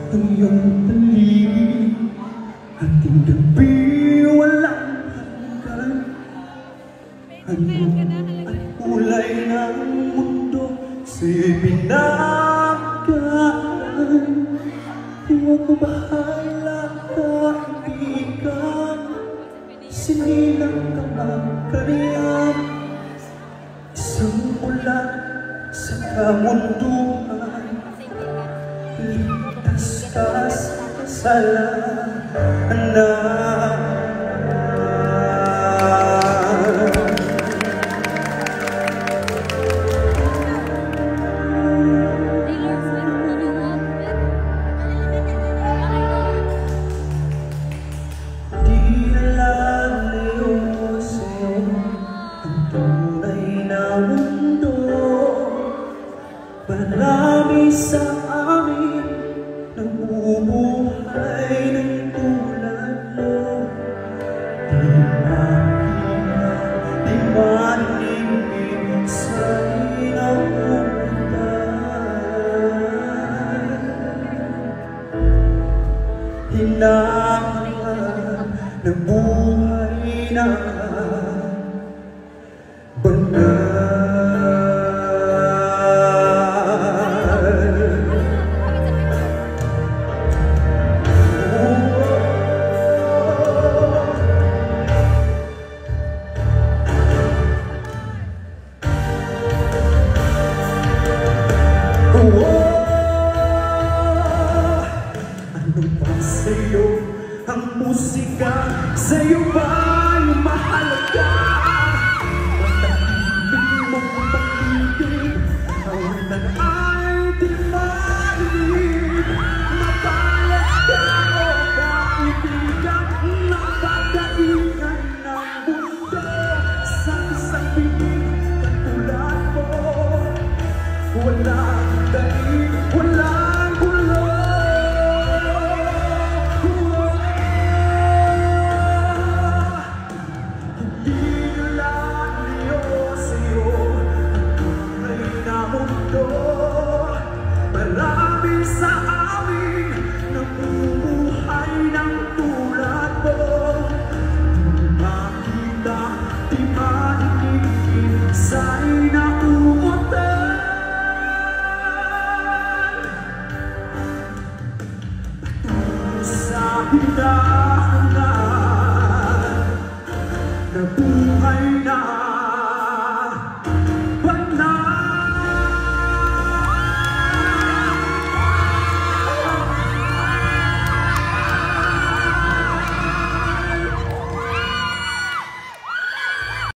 Ang iyong paligid, ating gabi walang hanggan. Ano ang kulay ng mundo sa'yo'y pinagkaan? Huwag mo bahala ka, kaibigan. Sinilang ka magkariyan, isang ulan sa kamunduhan. Ligtas ka sa kasalanan. Di alam niyo sa'yo ang tunay na mundo. Marami sa amin nabubuhay ng tulad mo. Di makita, di maningin sa inauntan. Hinangan ng buhay na banal. Ano ba sa'yo ang musika? Sa'yo ba'y mahalaga? Ang tahimik mong pag-ibig, tawanan ay di marinig. Mabalat ka o kaibigan, napadaingan ng mundo. Sa isang bibig katulad mo, walang daig, walang gulo. Marami sa amin nabubuhay ng tulad mo. Makita, di maninig sa inaumutan. Patungo sa hinahangan.